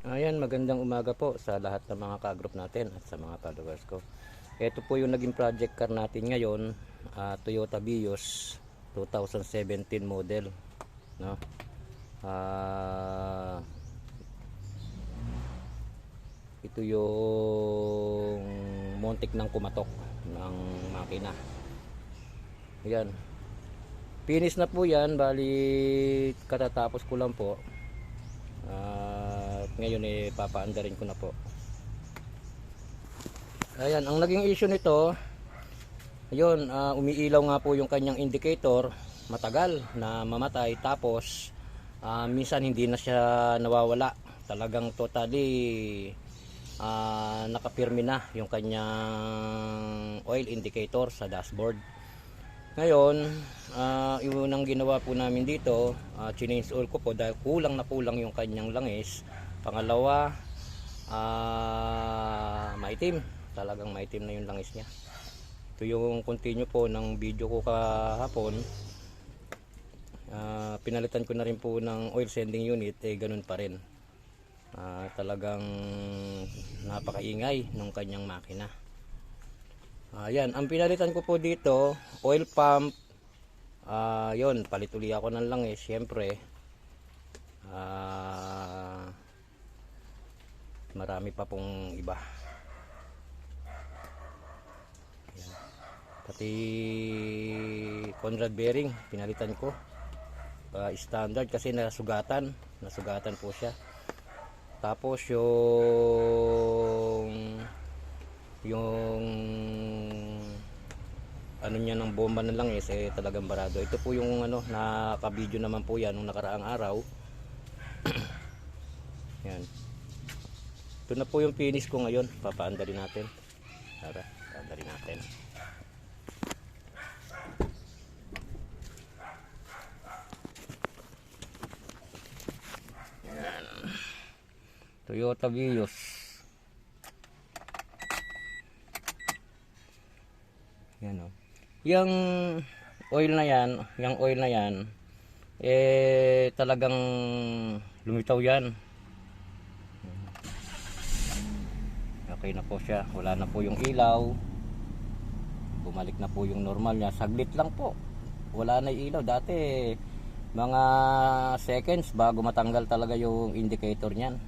Ayan, magandang umaga po sa lahat ng mga ka-group natin at sa mga followers ko. Ito po yung naging project car natin ngayon, Toyota Vios 2017 model, no? Ah, ito yung montik ng kumatok ng makina. Ayan. Finish na po yan, bali katatapos ko lang po. At ngayon papaandarin ko na po. Ayan, ang naging issue nito, ayun, umiilaw nga po yung kanyang indicator, matagal na mamatay, tapos minsan hindi na siya nawawala. Talagang totally nakapirmi na yung kanyang oil indicator sa dashboard. Ngayon, yung unang ginawa po namin dito, change oil ko po dahil kulang na kulang yung kanyang langis. Pangalawa, maitim, talagang maitim na yung langis niya. Ito yung continue po ng video ko kahapon. Pinalitan ko na rin po ng oil sending unit, ganun pa rin. Talagang napakaingay ng kanyang makina. Ayan, ang pinalitan ko po dito, oil pump. Yun, palit uli ako ng langis, syempre. Marami pa pong iba. Ayan. Pati Conrad bearing, pinalitan ko. Standard kasi nasugatan po siya. Tapos yung ano niya ng bomba na lang talagang barado. Ito po yung naka-video naman po yan nung nakaraang araw. Yan. Ito na po yung finish ko ngayon. Papaandarin natin. Tara, paandarin natin. Yan. Toyota Vios. Yan o. Yung oil na yan, talagang lumitaw yan. Okay na po siya, wala na po yung ilaw. Bumalik na po yung normal niya. Saglit lang po, wala na yung ilaw. Dati mga seconds bago matanggal talaga yung indicator niyan.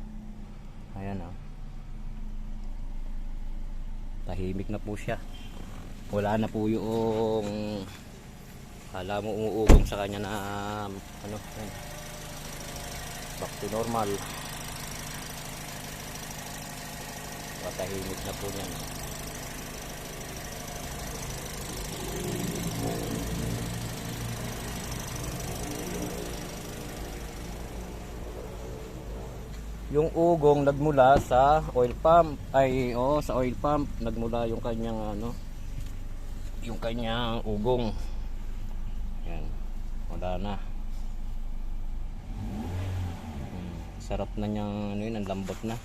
Ayan o. Tahimik na po siya. Wala na po yung kala mo umuugong sa kanya na yan. Back to normal. Patahimik na po yan. Yung ugong nagmula sa oil pump, sa oil pump nagmula yung kanyang yung kanyang ugong. Yan, wala na. Sarap na niyang ang lambot na.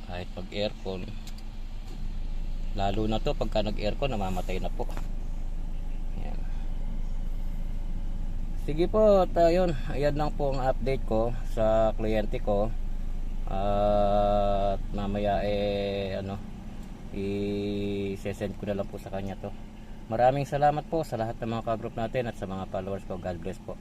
Kahit pag aircon, lalo na to pagka nag aircon, namamatay na po. Yan. Sige po, yun, ayan lang po ang update ko sa kliyente ko. At mamaya i-send ko na lang po sa kanya to. Maraming salamat po sa lahat ng mga ka-group natin at sa mga followers ko. God bless po.